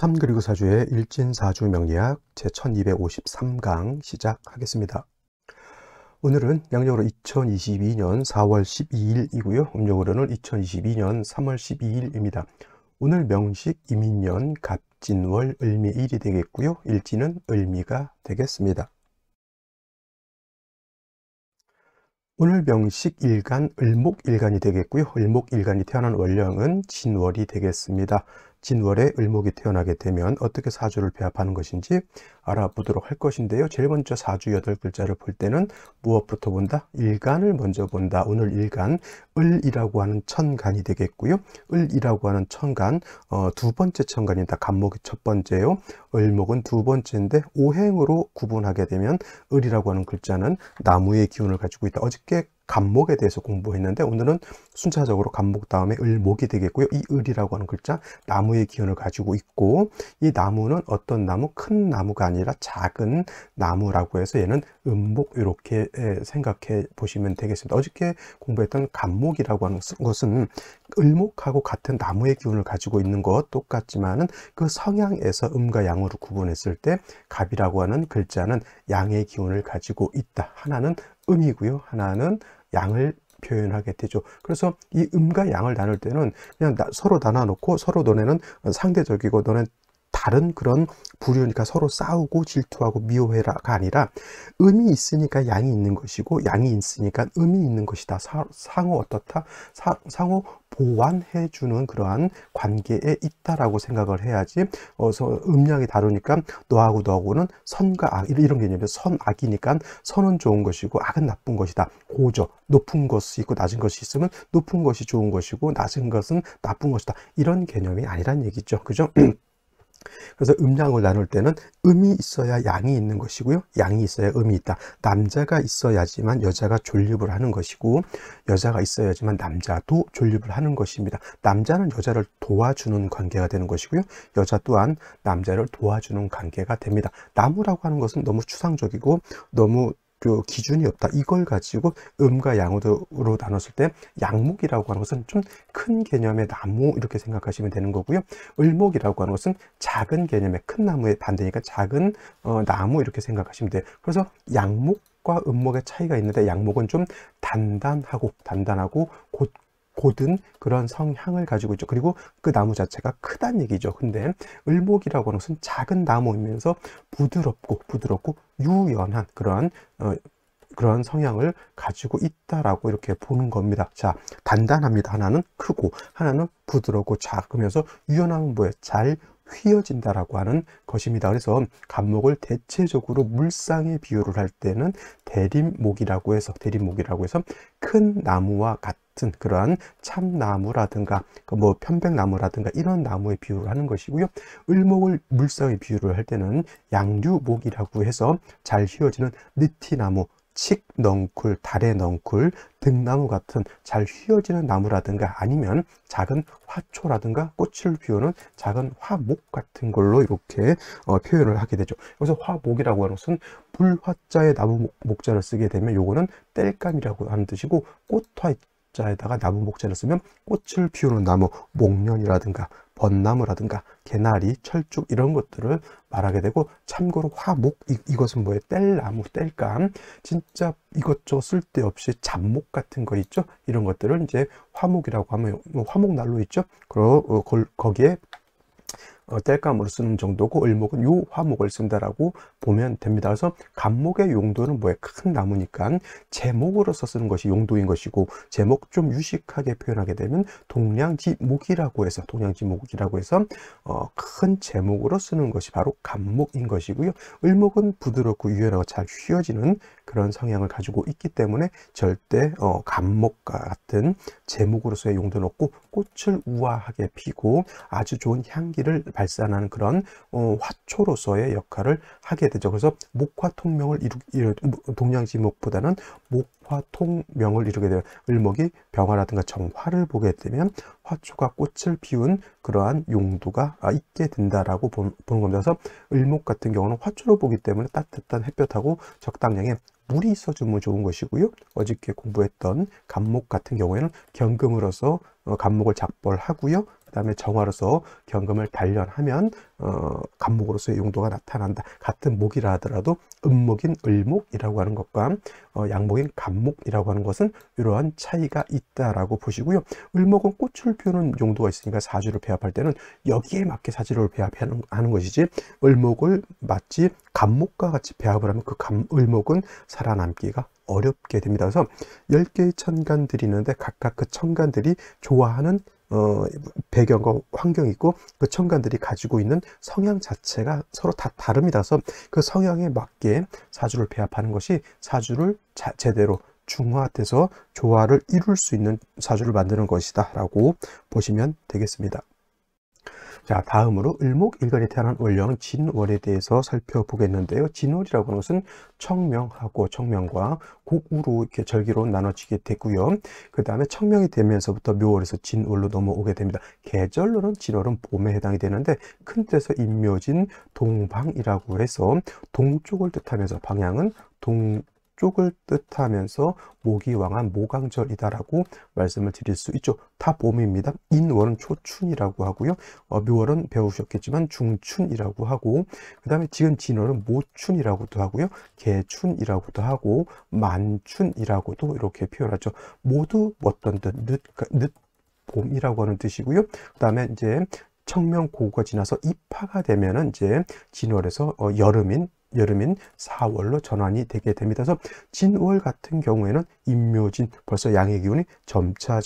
삼그리고사주의 일진사주 명리학 제1253강 시작하겠습니다. 오늘은 양력으로 2022년 4월 12일이고요. 음력으로는 2022년 3월 12일입니다. 오늘 명식 이민년 갑진월 을미일이 되겠고요. 일진은 을미가 되겠습니다. 오늘 명식 일간 을목일간이 되겠고요. 을목일간이 태어난 월령은 진월이 되겠습니다. 진월에 을목이 태어나게 되면 어떻게 사주를 배합하는 것인지 알아보도록 할 것인데요. 제일 먼저 사주 8글자를 볼 때는 무엇부터 본다? 일간을 먼저 본다. 오늘 일간 을이라고 하는 천간이 되겠고요. 을이라고 하는 천간 두 번째 천간입니다. 갑목이 첫 번째요. 을목은 두 번째인데 오행으로 구분하게 되면 을이라고 하는 글자는 나무의 기운을 가지고 있다. 어저께 갑목에 대해서 공부했는데 오늘은 순차적으로 갑목 다음에 을목이 되겠고요. 이 을이라고 하는 글자 나무의 기운을 가지고 있고, 이 나무는 어떤 나무? 큰 나무가 아니라 작은 나무라고 해서 얘는 음목, 이렇게 생각해 보시면 되겠습니다. 어저께 공부했던 갑목이라고 하는 것은 을목하고 같은 나무의 기운을 가지고 있는 것 똑같지만은 그 성향에서 음과 양으로 구분했을 때 갑이라고 하는 글자는 양의 기운을 가지고 있다. 하나는 음이고요. 하나는 양을 표현하게 되죠. 그래서 이 음과 양을 나눌 때는 그냥 서로 나눠놓고 서로 너네는 상대적이고 너네는 다른 그런 부류니까 서로 싸우고 질투하고 미워해라가 아니라 음이 있으니까 양이 있는 것이고 양이 있으니까 음이 있는 것이다. 상호 어떻다? 상호 보완해 주는 그러한 관계에 있다라고 생각을 해야지. 음양이 다르니까 너하고는 선과 악 이런 개념이에요. 선악이니까 선은 좋은 것이고 악은 나쁜 것이다. 고저 높은 것이 있고 낮은 것이 있으면 높은 것이 좋은 것이고 낮은 것은 나쁜 것이다. 이런 개념이 아니란 얘기죠. 그죠? 그래서 음양을 나눌 때는 음이 있어야 양이 있는 것이고요. 양이 있어야 음이 있다. 남자가 있어야지만 여자가 존립을 하는 것이고 여자가 있어야지만 남자도 존립을 하는 것입니다. 남자는 여자를 도와주는 관계가 되는 것이고요. 여자 또한 남자를 도와주는 관계가 됩니다. 나무라고 하는 것은 너무 추상적이고 너무 기준이 없다. 이걸 가지고 음과 양으로 나눴을 때 양목이라고 하는 것은 좀 큰 개념의 나무 이렇게 생각하시면 되는 거고요. 을목이라고 하는 것은 작은 개념의 큰 나무의 반대니까 작은 나무 이렇게 생각하시면 돼요. 그래서 양목과 음목의 차이가 있는데 양목은 좀 단단하고 곧은 그런 성향을 가지고 있죠. 그리고 그 나무 자체가 크다는 얘기죠. 근데 을목이라고 하는 것은 작은 나무이면서 부드럽고 유연한 그런 성향을 가지고 있다라고 이렇게 보는 겁니다. 자, 단단합니다. 하나는 크고 하나는 부드럽고 작으면서 유연함은 뭐예요? 잘 휘어진다라고 하는 것입니다. 그래서 갑목을 대체적으로 물상에 비유를 할 때는 대림목이라고 해서 큰 나무와 같은 그러한 참나무라든가 뭐 편백나무라든가 이런 나무에 비유를 하는 것이고요. 을목을 물상에 비유를 할 때는 양류목이라고 해서 잘 휘어지는 느티나무, 칡넝쿨, 다래넝쿨, 등나무 같은 잘 휘어지는 나무라든가 아니면 작은 화초라든가 꽃을 피우는 작은 화목 같은 걸로 이렇게 표현을 하게 되죠. 여기서 화목이라고 하는 것은 불화자의 나무 목자를 쓰게 되면 요거는 땔감이라고 하는 뜻이고, 꽃화자에다가 나무 목자를 쓰면 꽃을 피우는 나무, 목련이라든가 벚나무라든가 개나리, 철쭉 이런 것들을 말하게 되고, 참고로 화목 이것은 뭐예요? 뗄나무, 땔감. 진짜 이것저것 쓸데없이 잡목 같은 거 있죠? 이런 것들을 이제 화목이라고 하면 화목 난로 있죠? 거기에 땔감으로 쓰는 정도고, 을목은 요 화목을 쓴다라고 보면 됩니다. 그래서 갑목의 용도는 뭐예요? 큰 나무니까 제목으로서 쓰는 것이 용도인 것이고, 제목 좀 유식하게 표현하게 되면 동량지목이라고 해서 큰 제목으로 쓰는 것이 바로 갑목인 것이고요. 을목은 부드럽고 유연하고 잘 휘어지는 그런 성향을 가지고 있기 때문에 절대 갑목과 같은 제목으로서의 용도는 없고, 꽃을 우아하게 피고 아주 좋은 향기를 발산하는 그런 화초로서의 역할을 하게 되죠. 그래서 목화통명을 동량지목보다는 목화통명을 이루게 되면 을목이 병화라든가 정화를 보게 되면 화초가 꽃을 피운 그러한 용도가 있게 된다라고 보는 겁니다. 그래서 을목 같은 경우는 화초로 보기 때문에 따뜻한 햇볕하고 적당량의 물이 있어주면 좋은 것이고요. 어저께 공부했던 갑목 같은 경우에는 경금으로서 갑목을 작벌하고요. 다음에 정화로서 경금을 단련하면 간목으로서의 용도가 나타난다. 같은 목이라 하더라도 음목인 을목이라고 하는 것과 양목인 간목이라고 하는 것은 이러한 차이가 있다라고 보시고요. 을목은 꽃을 피우는 용도가 있으니까 사주를 배합할 때는 여기에 맞게 사주를 배합하는 것이지, 을목을 마치 간목과 같이 배합을 하면 그 을목은 살아남기가 어렵게 됩니다. 그래서 10개의 천간들이 있는데 각각 그 천간들이 좋아하는 배경과 환경이 있고, 그 천간들이 가지고 있는 성향 자체가 서로 다 다릅니다. 그래서 그 성향에 맞게 사주를 배합하는 것이 사주를 제대로 중화돼서 조화를 이룰 수 있는 사주를 만드는 것이다 라고 보시면 되겠습니다. 자, 다음으로 을목일간이 태어난 월령 진월에 대해서 살펴보겠는데요. 진월이라고 하는 것은 청명하고 청명과 곡우로 이렇게 절기로 나눠지게 되고요. 그 다음에 청명이 되면서부터 묘월에서 진월로 넘어오게 됩니다. 계절로는 진월은 봄에 해당이 되는데, 큰 뜻에서 인묘진 동방이라고 해서 동쪽을 뜻하면서 방향은 동쪽을 뜻하면서 목이 왕한 모강절이다라고 말씀을 드릴 수 있죠. 다 봄입니다. 인월은 초춘이라고 하고요. 묘월은 배우셨겠지만 중춘이라고 하고, 그 다음에 지금 진월은 모춘이라고도 하고요. 개춘이라고도 하고 만춘이라고도 이렇게 표현하죠. 모두 어떤 뜻, 늦 봄이라고 하는 뜻이고요. 그 다음에 이제 청명 고구가 지나서 입하가 되면은 이제 진월에서 여름인 4월로 전환이 되게 됩니다. 그래서 진월 같은 경우에는 인묘진, 벌써 양의 기운이 점차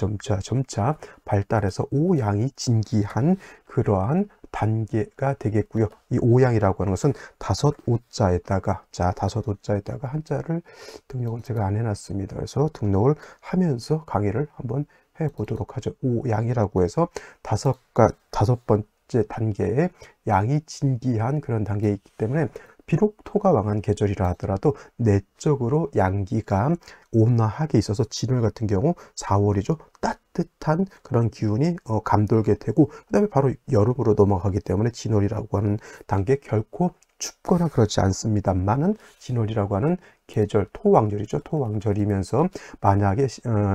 발달해서 오양이 진기한 그러한 단계가 되겠고요. 이 오양이라고 하는 것은 다섯 오자에다가 한자를 등록을 제가 안 해놨습니다. 그래서 등록을 하면서 강의를 한번 해보도록 하죠. 오양이라고 해서 다섯 번째 단계에 양이 진기한 그런 단계에 있기 때문에, 비록 토가 왕한 계절이라 하더라도 내적으로 양기가 온화하게 있어서 진월 같은 경우 4월이죠. 따뜻한 그런 기운이 감돌게 되고, 그 다음에 바로 여름으로 넘어가기 때문에 진월이라고 하는 단계 결코 춥거나 그렇지 않습니다만은, 진월이라고 하는 계절 토왕절이죠. 토왕절이면서 만약에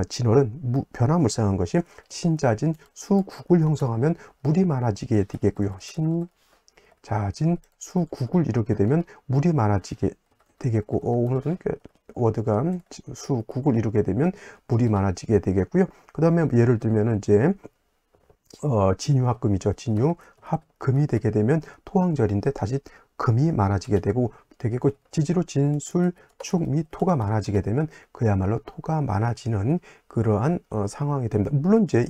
진월은 변화무쌍한 것이 신자진 수국을 형성하면 물이 많아지게 되겠고요. 자진 수국을 이루게 되면 물이 많아지게 되겠고, 오늘은 워드가 수국을 이루게 되면 물이 많아지게 되겠고요. 그 다음에 예를 들면 이제 진유합금이죠. 진유합금이 되게 되면 토왕절인데 다시 금이 많아지게 되겠고, 지지로 진술 축 및 토가 많아지게 되면 그야말로 토가 많아지는 그러한 상황이 됩니다. 물론 이제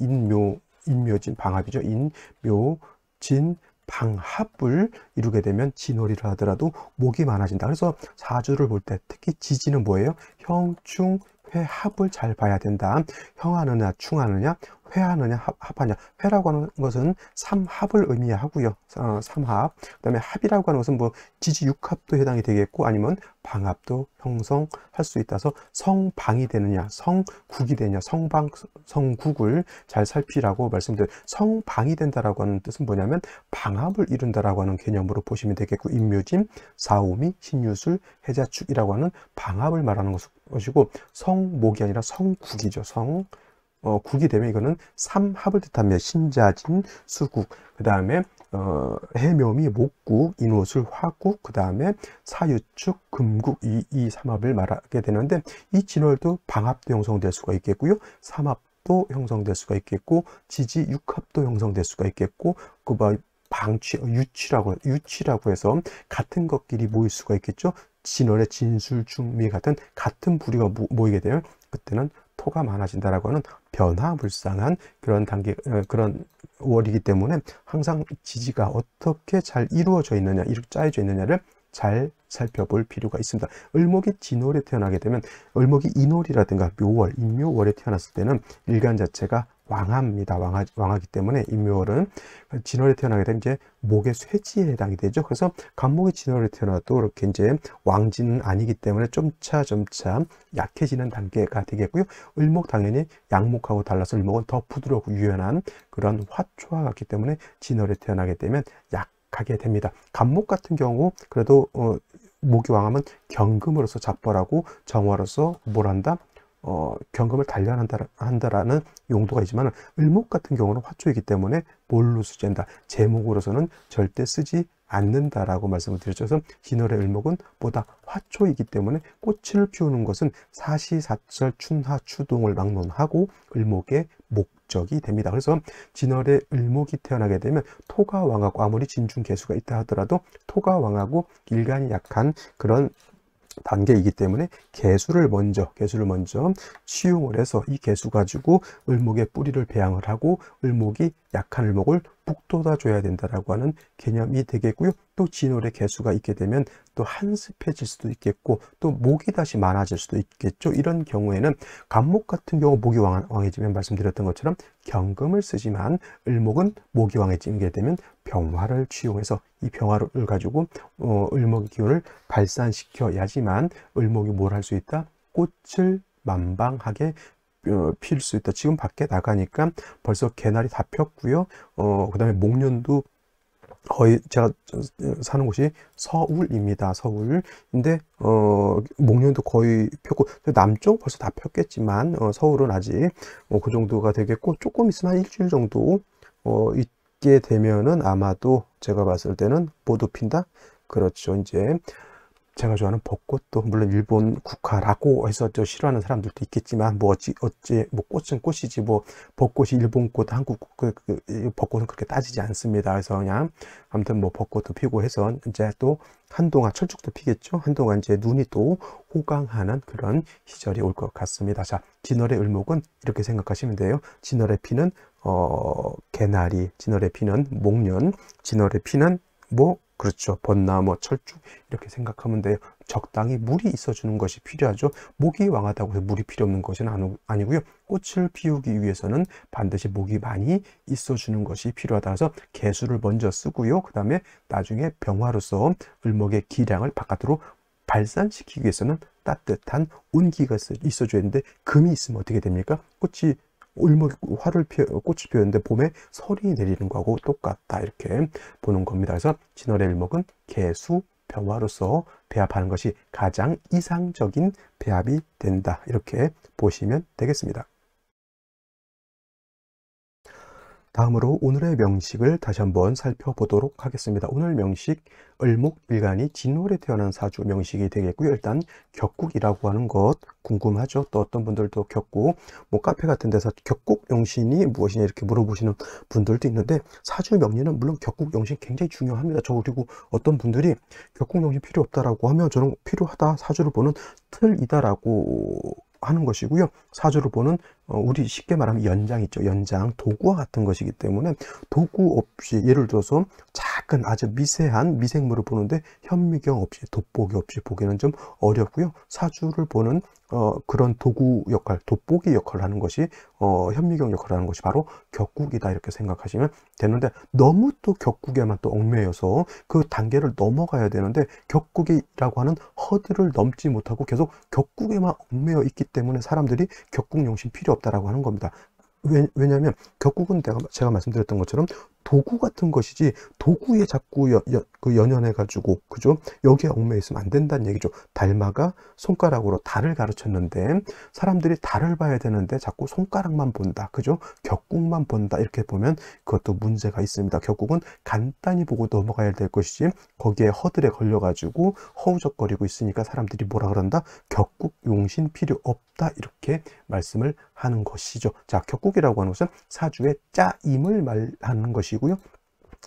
인묘진 방합이죠. 인묘진 방합을 이루게 되면 진월이라 하더라도 목이 많아진다. 그래서 사주를 볼 때 특히 지지는 뭐예요? 형충 회합을 잘 봐야 된다. 형하느냐 충하느냐, 회하느냐 합하냐. 회라고 하는 것은 삼합을 의미하고요. 삼합. 그다음에 합이라고 하는 것은 뭐 지지 육합도 해당이 되겠고, 아니면 방합도 형성할 수 있다서 성방이 되느냐 성국이 되느냐, 성국을 잘 살피라고 말씀드려요. 성방이 된다라고 하는 뜻은 뭐냐면 방합을 이룬다라고 하는 개념으로 보시면 되겠고, 인묘진, 사오미, 신유술, 해자축이라고 하는 방합을 말하는 것이고, 성목이 아니라 성국이죠. 국이 되면 이거는 삼합을 뜻하며 신자진, 수국, 그 다음에 해묘미, 목국, 인호술, 화국, 그 다음에 사유축, 금국, 이 삼합을 말하게 되는데, 이 진월도 방합도 형성될 수가 있겠고요. 삼합도 형성될 수가 있겠고, 지지, 육합도 형성될 수가 있겠고, 유치라고 해서 같은 것끼리 모일 수가 있겠죠. 진월의 진술, 중미 같은 같은 부류가 모이게 되면 그때는 토가 많아진다라고 하는 변화무쌍한 그런 단계, 그런 월이기 때문에 항상 지지가 어떻게 잘 이루어져 있느냐, 이렇게 짜여져 있느냐를 잘 살펴볼 필요가 있습니다. 을목이 진월에 태어나게 되면, 을목이 인월이라든가 묘월, 인묘월에 태어났을 때는 일간 자체가 왕합니다. 왕하기 때문에 인묘월은 진월에 태어나게 되면 이제 목의 쇠지에 해당이 되죠. 그래서 간목이 진월에 태어나도 이렇게 이제 왕진은 아니기 때문에 점차 약해지는 단계가 되겠고요. 을목 당연히 양목하고 달라서 을목은 더 부드럽고 유연한 그런 화초와 같기 때문에 진월에 태어나게 되면 약하게 됩니다. 간목 같은 경우 그래도 목이 왕하면 경금으로서 잡벌하고 정화로서 뭘 한다? 경금을 단련한다라는 용도가 있지만, 을목 같은 경우는 화초이기 때문에 뭘로 쓰지 않는다. 제목으로서는 절대 쓰지 않는다라고 말씀을 드렸죠. 그래서 진월의 을목은 보다 화초이기 때문에 꽃을 피우는 것은 사시사철 춘하 추동을 막론하고 을목의 목적이 됩니다. 그래서 진월의 을목이 태어나게 되면 토가 왕하고 아무리 진중개수가 있다 하더라도 토가 왕하고 일간이 약한 그런 단계이기 때문에 개수를 먼저 치용을 해서 이 개수 가지고 을목의 뿌리를 배양을 하고 을목이 약한 을목을 북돋아 줘야 된다라고 하는 개념이 되겠고요. 또 진월의 개수가 있게 되면 또 한습해질 수도 있겠고 또 목이 다시 많아질 수도 있겠죠. 이런 경우에는 간목 같은 경우 목이 왕해지면 말씀드렸던 것처럼 경금을 쓰지만 을목은 목이 왕해지게 되면 병화를 취용해서 이 병화를 가지고 을목의 기운을 발산시켜야지만 을목이 뭘 할 수 있다? 꽃을 만방하게 필 수 있다. 지금 밖에 나가니까 벌써 개나리 다 폈고요. 그 다음에 목련도 거의 제가 사는 곳이 서울입니다. 서울인데 목련도 거의 폈고 남쪽 벌써 다 폈겠지만 서울은 아직 그 정도가 되겠고 조금 있으면 한 일주일 정도 있게 되면은 아마도 제가 봤을 때는 모두 핀다. 그렇죠. 이제 제가 좋아하는 벚꽃도 물론 일본 국화라고 해서 저 싫어하는 사람들도 있겠지만 뭐 어찌 뭐 꽃은 꽃이지 뭐 벚꽃이 일본 꽃 한국 벚꽃은 그렇게 따지지 않습니다. 그래서 그냥 아무튼 뭐 벚꽃도 피고 해서 이제 또 한동안 철쭉도 피겠죠. 한동안 이제 눈이 또 호강하는 그런 시절이 올 것 같습니다. 자, 진월의 을목은 이렇게 생각하시면 돼요. 진월의 피는 개나리, 진월의 피는 목련, 진월의 피는 뭐 그렇죠. 벚나무, 철쭉 이렇게 생각하면 돼요. 적당히 물이 있어주는 것이 필요하죠. 목이 왕하다고 해서 물이 필요 없는 것은 아니고요. 꽃을 피우기 위해서는 반드시 목이 많이 있어주는 것이 필요하다. 그래서 개수를 먼저 쓰고요. 그 다음에 나중에 병화로서 을목의 기량을 바깥으로 발산시키기 위해서는 따뜻한 온기가 있어줘야 되는데 금이 있으면 어떻게 됩니까? 꽃이 을목이 꽃을 피웠는데 봄에 설이 내리는 거하고 똑같다 이렇게 보는 겁니다. 그래서 진월의 을목은 개수 병화로서 배합하는 것이 가장 이상적인 배합이 된다 이렇게 보시면 되겠습니다. 다음으로 오늘의 명식을 다시 한번 살펴보도록 하겠습니다. 오늘 명식 을목일간이 진월에 태어난 사주 명식이 되겠고요. 일단 격국이라고 하는 것 궁금하죠. 또 어떤 분들도 격국, 뭐 카페 같은 데서 격국 용신이 무엇이냐 이렇게 물어보시는 분들도 있는데 사주 명리는 물론 격국 용신 굉장히 중요합니다. 저 그리고 어떤 분들이 격국 용신 필요 없다라고 하면 저는 필요하다, 사주를 보는 틀이다라고 하는 것이고요. 사주를 보는 우리 쉽게 말하면 연장 있죠. 연장, 도구와 같은 것이기 때문에 도구 없이 예를 들어서 작은 아주 미세한 미생물을 보는데 현미경 없이 돋보기 없이 보기는 좀 어렵고요. 사주를 보는 그런 도구 역할, 돋보기 역할을 하는 것이 현미경 역할을 하는 것이 바로 격국이다 이렇게 생각하시면 되는데 너무 또 격국에만 또 얽매여서 그 단계를 넘어가야 되는데 격국이라고 하는 허들을 넘지 못하고 계속 격국에만 얽매여 있기 때문에 사람들이 격국 용신 필요 없다라고 하는 겁니다. 왜냐하면 격국은 제가 말씀드렸던 것처럼 도구 같은 것이지 도구에 자꾸 연연해 가지고 그죠? 여기에 얽매여 있으면 안 된다는 얘기죠. 달마가 손가락으로 달을 가르쳤는데 사람들이 달을 봐야 되는데 자꾸 손가락만 본다. 그죠? 격국만 본다. 이렇게 보면 그것도 문제가 있습니다. 격국은 간단히 보고 넘어가야 될 것이지 거기에 허들에 걸려 가지고 허우적거리고 있으니까 사람들이 뭐라 그런다? 격국 용신 필요 없다. 이렇게 말씀을 하는 것이죠. 자, 격국이라고 하는 것은 사주의 짜임을 말하는 것이고요.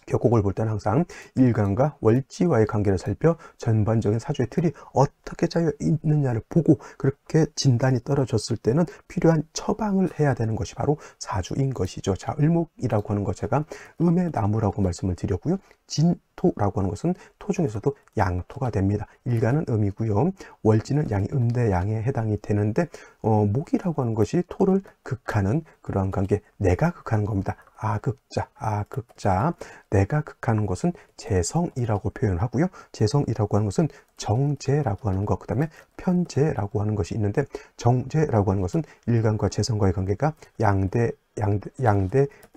격국을 볼 때는 항상 일간과 월지와의 관계를 살펴 전반적인 사주의 틀이 어떻게 짜여 있느냐를 보고 그렇게 진단이 떨어졌을 때는 필요한 처방을 해야 되는 것이 바로 사주인 것이죠. 자, 을목이라고 하는 것 제가 음의 나무라고 말씀을 드렸고요. 진토라고 하는 것은 토 중에서도 양토가 됩니다. 일간은 음이고요. 월지는 양이 음대 양에 해당이 되는데 목이라고 하는 것이 토를 극하는 그러한 관계, 내가 극하는 겁니다. 아극자. 내가 극하는 것은 재성이라고 표현하고요. 재성이라고 하는 것은 정제라고 하는 것, 그 다음에 편제라고 하는 것이 있는데 정제라고 하는 것은 일간과 재성과의 관계가 양대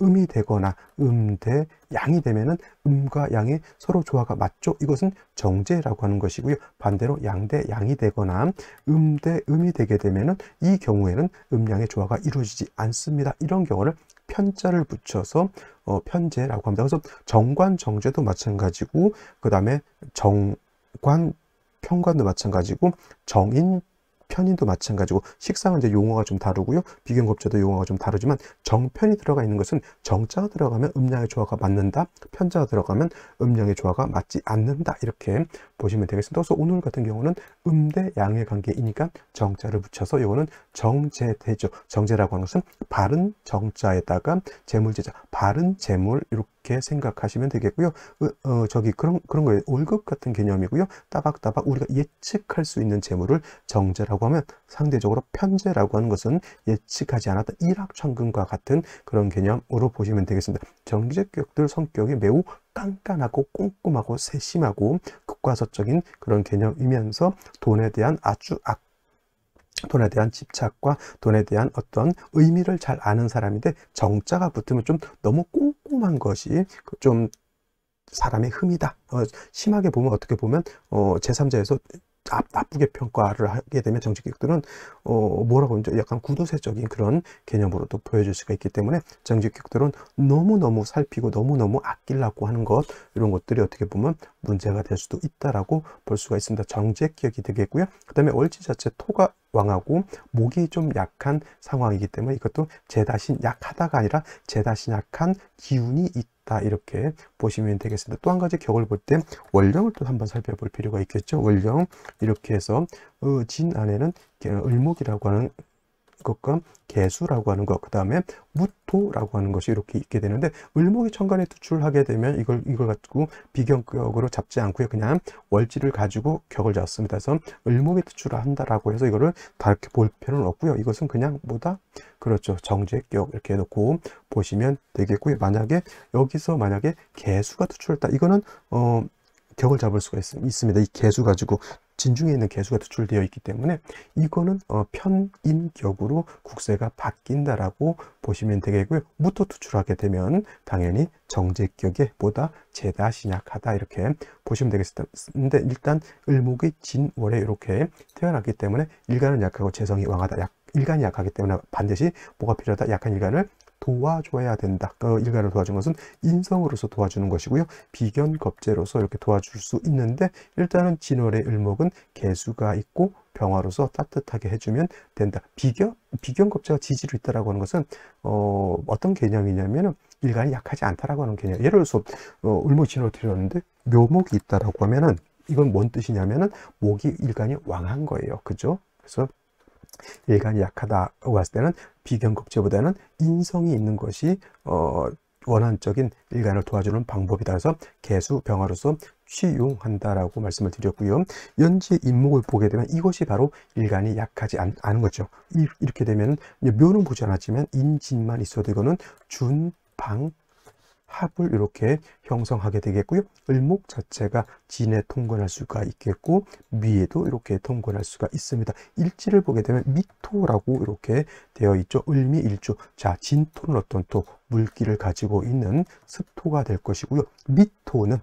음이 되거나 음대 양이 되면은 음과 양이 서로 조화가 맞죠. 이것은 정제라고 하는 것이고요. 반대로 양대 양이 되거나 음대 음이 되게 되면은 이 경우에는 음양의 조화가 이루어지지 않습니다. 이런 경우를 편자를 붙여서 편제라고 합니다. 그래서 정관, 정제도 마찬가지고, 그 다음에 정관, 편관도 마찬가지고, 정인, 편인도 마찬가지고, 식상은 이제 용어가 좀 다르고요. 비견급제도 용어가 좀 다르지만, 정편이 들어가 있는 것은 정자가 들어가면 음양의 조화가 맞는다, 편자가 들어가면 음양의 조화가 맞지 않는다, 이렇게 보시면 되겠습니다. 그래서 오늘 같은 경우는 음대 양의 관계이니까 정자를 붙여서 이거는 정제되죠. 정제라고 하는 것은 바른 정자에다가 재물제자, 바른 재물, 이렇게 생각하시면 되겠고요. 저기 그런 거예요. 월급 같은 개념이고요. 따박따박 우리가 예측할 수 있는 재물을 정제라고 하면, 상대적으로 편제라고 하는 것은 예측하지 않았던 일확천금과 같은 그런 개념으로 보시면 되겠습니다. 정제격들 성격이 매우 깐깐하고 꼼꼼하고 세심하고 극과서적인 그런 개념이면서 돈에 대한 집착과 돈에 대한 어떤 의미를 잘 아는 사람인데, 정자가 붙으면 좀 너무 꼼꼼한 것이 좀 사람의 흠이다. 심하게 보면, 어떻게 보면 제3자에서 나쁘게 평가를 하게 되면 정직격들은 뭐라고 하죠? 약간 구두쇠적인 그런 개념으로 또 보여줄 수가 있기 때문에, 정직격들은 너무너무 살피고 너무너무 아끼려고 하는 것, 이런 것들이 어떻게 보면 문제가 될 수도 있다라고 볼 수가 있습니다. 정직격이 되겠고요. 그 다음에 월지 자체 토가 왕하고 목이 좀 약한 상황이기 때문에, 이것도 제다신 약하다가 아니라 제다신 약한 기운이 있다, 이렇게 보시면 되겠습니다. 또 한 가지 격을 볼 때 월령을 또 한번 살펴볼 필요가 있겠죠. 월령, 이렇게 해서 진 안에는 을목이라고 하는 것과 개수라고 하는 것, 그 다음에 무토라고 하는 것이 이렇게 있게 되는데, 을목이 천간에 투출하게 되면 이걸 가지고 비견격으로 잡지 않고요, 그냥 월지를 가지고 격을 잡습니다. 그래서 을목이 투출을 한다라고 해서 이거를 다르게 볼 필요는 없고요. 이것은 그냥 뭐다? 그렇죠, 정제격, 이렇게 해놓고 보시면 되겠고요. 만약에 여기서 개수가 투출했다, 이거는 격을 잡을 수가 있습니다. 이 개수 가지고, 진중에 있는 개수가 투출되어 있기 때문에 이거는 편인격으로 국세가 바뀐다라고 보시면 되겠고요. 무토 투출하게 되면 당연히 정제격에 보다 제다시 약하다, 이렇게 보시면 되겠습니다. 근데 일단 을목이 진월에 이렇게 태어났기 때문에 일간은 약하고 재성이 왕하다, 일간이 약하기 때문에 반드시 뭐가 필요하다? 약한 일간을 도와줘야 된다. 일간을 도와준 것은 인성으로서 도와주는 것이고요. 비견겁제로서 이렇게 도와줄 수 있는데, 일단은 진월의 을목은 개수가 있고 병화로서 따뜻하게 해주면 된다. 비견겁제가 지지로 있다라고 하는 것은 어떤 개념이냐면은 일간이 약하지 않다라고 하는 개념. 예를 들어서 을목이 진월을 들였는데 묘목이 있다라고 하면은, 이건 뭔 뜻이냐면은 목이 일간이 왕한 거예요. 그죠? 그래서 일간이 약하다고 했을 때는 비견급제보다는 인성이 있는 것이 원한적인 일간을 도와주는 방법이다. 그래서 개수 병화로서 취용한다라고 말씀을 드렸고요. 연지 인목을 보게 되면 이것이 바로 일간이 약하지 않은 거죠. 이렇게 되면 묘는 보지 않았지만 인진만 있어도 이거는 준방 합을 이렇게 형성하게 되겠고요. 을목 자체가 진에 통근할 수가 있겠고, 미에도 이렇게 통근할 수가 있습니다. 일지를 보게 되면 미토라고 이렇게 되어 있죠. 을미일주. 자, 진토는 어떤 토? 물기를 가지고 있는 습토가 될 것이고요. 미토는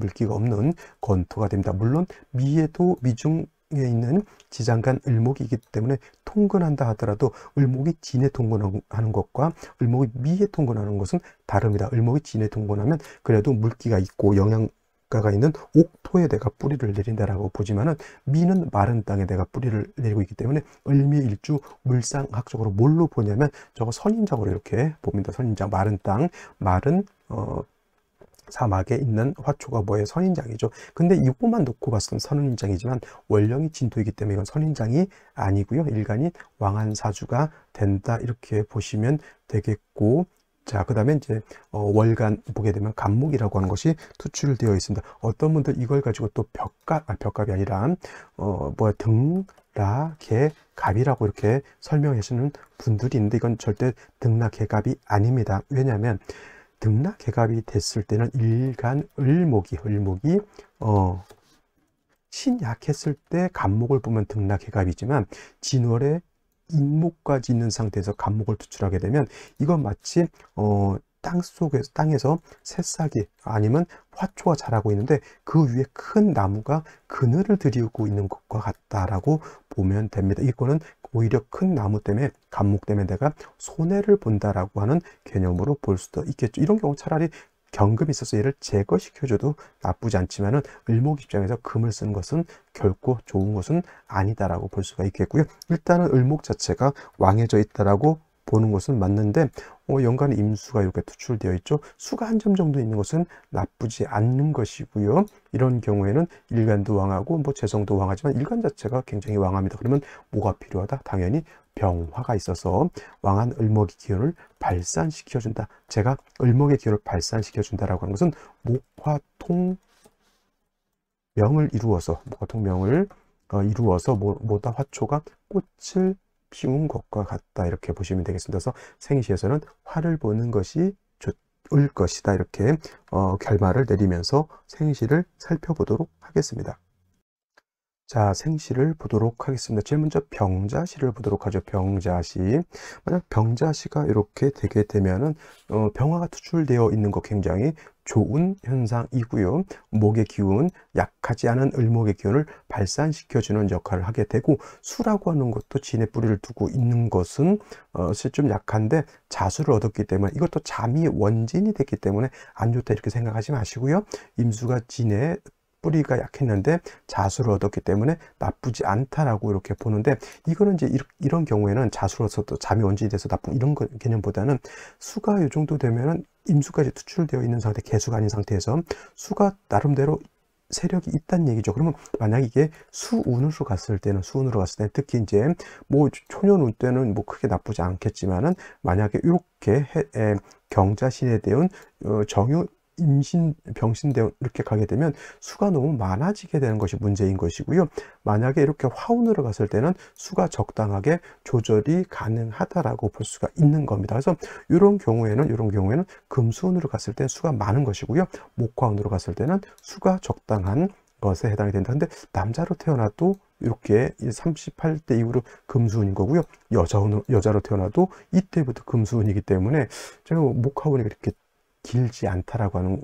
물기가 없는 건토가 됩니다. 물론 미에도 미중 에 있는 지장간 을목이기 때문에 통근한다 하더라도, 을목이 진에 통근하는 것과 을목이 미에 통근하는 것은 다릅니다. 을목이 진에 통근하면 그래도 물기가 있고 영양가가 있는 옥토에 내가 뿌리를 내린다라고 보지만은, 미는 마른 땅에 내가 뿌리를 내리고 있기 때문에 을미일주 물상학적으로 뭘로 보냐면 저거 선인장으로 이렇게 봅니다. 선인장, 마른 땅, 마른 사막에 있는 화초가 뭐예요? 선인장이죠. 근데 이것만 놓고 봤을 땐 선인장이지만 월령이 진토이기 때문에 이건 선인장이 아니고요. 일간이 왕한사주가 된다, 이렇게 보시면 되겠고, 자, 그 다음에 이제 월간 보게 되면 간목이라고 하는 것이 투출되어 있습니다. 어떤 분들 이걸 가지고 또 벽갑이 아니라 등락개갑이라고 이렇게 설명하시는 분들이 있는데, 이건 절대 등락개갑이 아닙니다. 왜냐하면 등락개갑이 됐을 때는 일간 을목이 신약했을 때 간목을 보면 등락개갑이지만, 진월에 인목까지 있는 상태에서 간목을 투출하게 되면 이건 마치 땅에서 새싹이 아니면 화초가 자라고 있는데 그 위에 큰 나무가 그늘을 들이고 있는 것과 같다라고 보면 됩니다. 이거는 오히려 큰 나무 때문에, 감목 때문에 내가 손해를 본다라고 하는 개념으로 볼 수도 있겠죠. 이런 경우 차라리 경금이 있어서 얘를 제거시켜줘도 나쁘지 않지만은, 을목 입장에서 금을 쓰는 것은 결코 좋은 것은 아니다라고 볼 수가 있겠고요. 일단은 을목 자체가 왕해져 있다라고 보는 것은 맞는데, 연간에 임수가 이렇게 투출되어 있죠. 수가 한 점 정도 있는 것은 나쁘지 않는 것이고요. 이런 경우에는 일간도 왕하고 재성도 왕하지만 일간 자체가 굉장히 왕합니다. 그러면 뭐가 필요하다? 당연히 병화가 있어서 왕한 을목의 기운을 발산시켜준다. 제가 을목의 기운을 발산시켜준다라고 하는 것은 목화통명을 이루어서, 뭐다 화초가 꽃을 피운 것과 같다, 이렇게 보시면 되겠습니다. 그래서 생시에서는 화를 보는 것이 좋을 것이다, 이렇게 결말을 내리면서 생시를 살펴보도록 하겠습니다. 자, 생시를 보도록 하겠습니다. 제일 먼저 병자시를 보도록 하죠. 병자시. 만약 병자시가 이렇게 되게 되면은 병화가 투출되어 있는 거 굉장히 좋은 현상이고요. 목의 기운, 약하지 않은 을목의 기운을 발산시켜주는 역할을 하게 되고, 수라고 하는 것도 진의 뿌리를 두고 있는 것은 좀 약한데 자수를 얻었기 때문에, 이것도 잠이 원진이 됐기 때문에 안 좋다 이렇게 생각하지 마시고요. 임수가 진의 뿌리가 약했는데 자수를 얻었기 때문에 나쁘지 않다라고 이렇게 보는데, 이거는 이제 이런 경우에는 자수로서도 잠이 원진이 돼서 나쁜 이런 개념보다는, 수가 이 정도 되면은 임수까지 투출되어 있는 상태, 개수가 아닌 상태에서 수가 나름대로 세력이 있다는 얘기죠. 그러면 만약 이게 수운으로 갔을 때는, 특히 이제 초년운 때는 크게 나쁘지 않겠지만은, 만약에 이렇게 경자신에 대한 정유 임신, 병신대운 이렇게 가게 되면 수가 너무 많아지게 되는 것이 문제인 것이고요. 만약에 이렇게 화운으로 갔을 때는 수가 적당하게 조절이 가능하다라고 볼 수가 있는 겁니다. 그래서 이런 경우에는 금수운으로 갔을 때는 수가 많은 것이고요. 목화운으로 갔을 때는 수가 적당한 것에 해당이 된다. 근데 남자로 태어나도 이렇게 38대 이후로 금수운인 거고요. 여자로 태어나도 이때부터 금수운이기 때문에, 제가 목화운이 그렇게 길지 않다라고 하는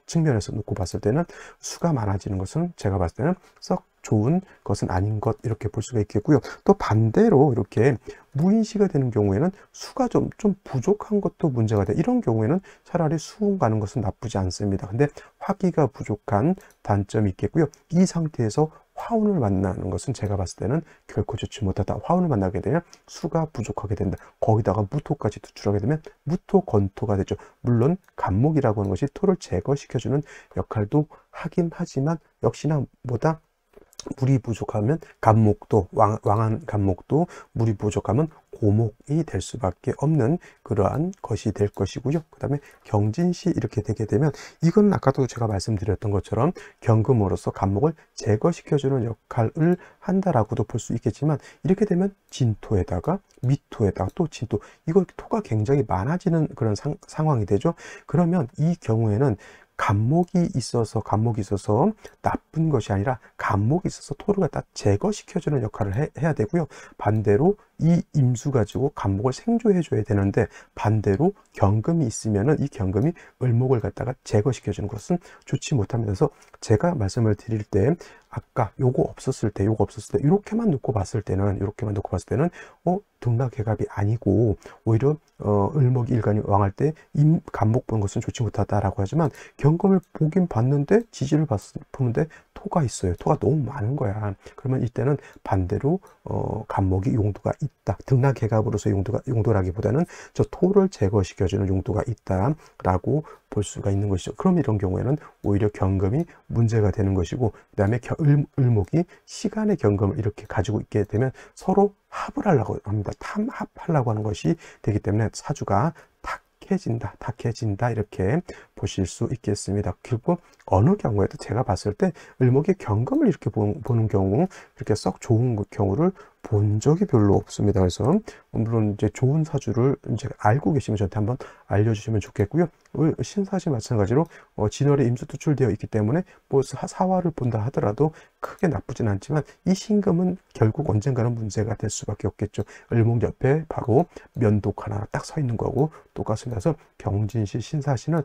측면에서 놓고 봤을 때는 수가 많아지는 것은 제가 봤을 때는 썩 좋은 것은 아닌 것, 이렇게 볼 수가 있겠고요. 또 반대로 이렇게 무인시가 되는 경우에는 수가 좀 부족한 것도 문제가 돼. 이런 경우에는 차라리 수운 가는 것은 나쁘지 않습니다. 근데 화기가 부족한 단점이 있겠고요. 이 상태에서 화운을 만나는 것은 제가 봤을 때는 결코 좋지 못하다. 화운을 만나게 되면 수가 부족하게 된다. 거기다가 무토까지 투출하게 되면 무토건토가 되죠. 물론 간목이라고 하는 것이 토를 제거시켜주는 역할도 하긴 하지만, 역시나 뭐다? 물이 부족하면 간목도, 왕한 간목도 물이 부족하면 고목이 될 수밖에 없는 그러한 것이 될 것이고요. 그 다음에 경진시 이렇게 되게 되면, 이건 아까도 제가 말씀드렸던 것처럼 경금으로서 간목을 제거시켜주는 역할을 한다라고도 볼 수 있겠지만, 이렇게 되면 진토에다가 미토에다가 또 진토, 이거 토가 굉장히 많아지는 그런 상황이 되죠. 그러면 이 경우에는 간목이 있어서 나쁜 것이 아니라, 간목이 있어서 토를 갖다 제거시켜주는 역할을 해야 되고요. 반대로 이 임수 가지고 간목을 생조해 줘야 되는데, 반대로 경금이 있으면은 이 경금이 을목을 갖다가 제거시켜주는 것은 좋지 못합니다. 그래서 제가 말씀을 드릴 때, 아까 요거 없었을 때 이렇게만 놓고 봤을 때는 등락개갑이 아니고, 오히려 을목이 일간이 왕할 때 간목 보는 것은 좋지 못하다라고 하지만, 경금을 보긴 봤는데 지지를 보는데 토가 있어요. 토가 너무 많은 거야. 그러면 이때는 반대로 간목이 용도가 있다. 등락개갑으로서 용도라기보다는 저 토를 제거시켜주는 용도가 있다라고 볼 수가 있는 것이죠. 그럼 이런 경우에는 오히려 경금이 문제가 되는 것이고, 그 다음에 을목이 시간의 경금을 이렇게 가지고 있게 되면 서로 합을 하려고 합니다. 탐합하려고 하는 것이 되기 때문에 사주가 탁해진다 이렇게 보실 수 있겠습니다. 그리고 어느 경우에도 제가 봤을 때 을목이 경금을 이렇게 보는 경우, 이렇게 썩 좋은 경우를 본 적이 별로 없습니다. 그래서 물론 이제 좋은 사주를 이제 알고 계시면 저한테 한번 알려주시면 좋겠고요. 신사시 마찬가지로 진월에 임수 투출되어 있기 때문에 사화를 본다 하더라도 크게 나쁘진 않지만, 이 신금은 결국 언젠가는 문제가 될 수밖에 없겠죠. 을목 옆에 바로 면독 하나 딱 서 있는 거고 똑같습니다. 그래서 경진시, 신사시는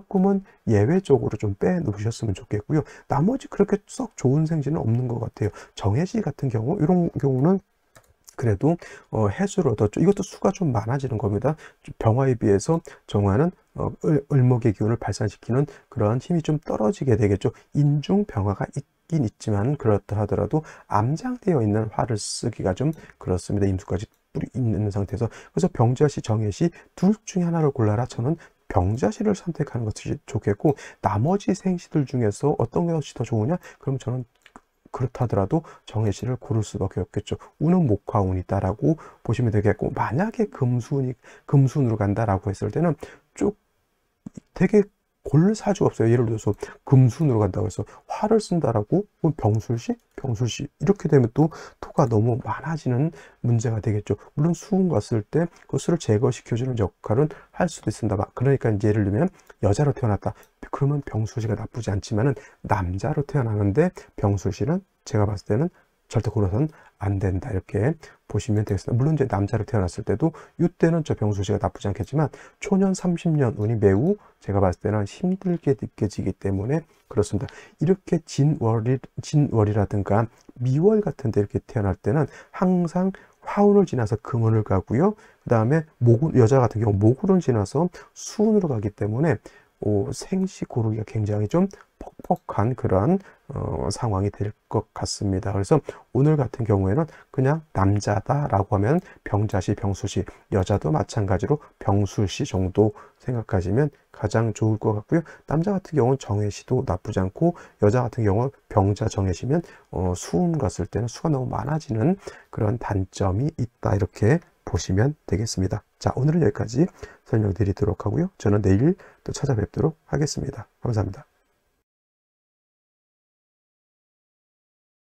조금은 예외적으로 좀 빼놓으셨으면 좋겠고요. 나머지 그렇게 썩 좋은 생지는 없는 것 같아요. 정해시 같은 경우, 이런 경우는 그래도 해수를 얻었죠. 이것도 수가 좀 많아지는 겁니다. 병화에 비해서 정화는 을목의 기운을 발산시키는 그러한 힘이 좀 떨어지게 되겠죠. 인중 병화가 있긴 있지만 그렇다 하더라도 암장되어 있는 화를 쓰기가 좀 그렇습니다. 임수까지 뿌리 있는 상태에서. 그래서 병자시, 정해시 둘 중에 하나를 골라라. 저는 병자시를 선택하는 것이 좋겠고, 나머지 생시들 중에서 어떤 것이 더 좋으냐? 그럼 저는 그렇다 하더라도 정해시를 고를 수밖에 없겠죠. 운은 목화운이 있다라고 보시면 되겠고, 만약에 금순으로 간다라고 했을 때는 쭉 되게 고를 사주가 없어요. 예를 들어서 금순으로 간다고 해서 화를 쓴다라고 병술시 이렇게 되면 또 토가 너무 많아지는 문제가 되겠죠. 물론 수운 갔을 때 그 수를 제거시켜주는 역할은 할 수도 있습니다. 그러니까 이제 예를 들면 여자로 태어났다. 그러면 병술시가 나쁘지 않지만은 남자로 태어나는데 병술시는 제가 봤을 때는 절대 고려서는 안 된다, 이렇게 보시면 되겠습니다. 물론 이제 남자로 태어났을 때도 이때는 저 병술시가 나쁘지 않겠지만 초년 30년 운이 매우 제가 봤을 때는 힘들게 느껴지기 때문에 그렇습니다. 이렇게 진월이라든가 미월 같은 데 이렇게 태어날 때는 항상 화운을 지나서 금운을 가고요. 그 다음에 여자 같은 경우 목운을 지나서 수운으로 가기 때문에 생시 고르기가 굉장히 좀 퍽퍽한 그런 상황이 될 것 같습니다. 그래서 오늘 같은 경우에는 그냥 남자다라고 하면 병자시, 병수시, 여자도 마찬가지로 병술시 정도 생각하시면 가장 좋을 것 같고요. 남자 같은 경우는 정해시도 나쁘지 않고, 여자 같은 경우는 병자, 정해시면 수운 갔을 때는 수가 너무 많아지는 그런 단점이 있다, 이렇게 보시면 되겠습니다. 자, 오늘은 여기까지 설명드리도록 하고요. 저는 내일 또 찾아뵙도록 하겠습니다. 감사합니다.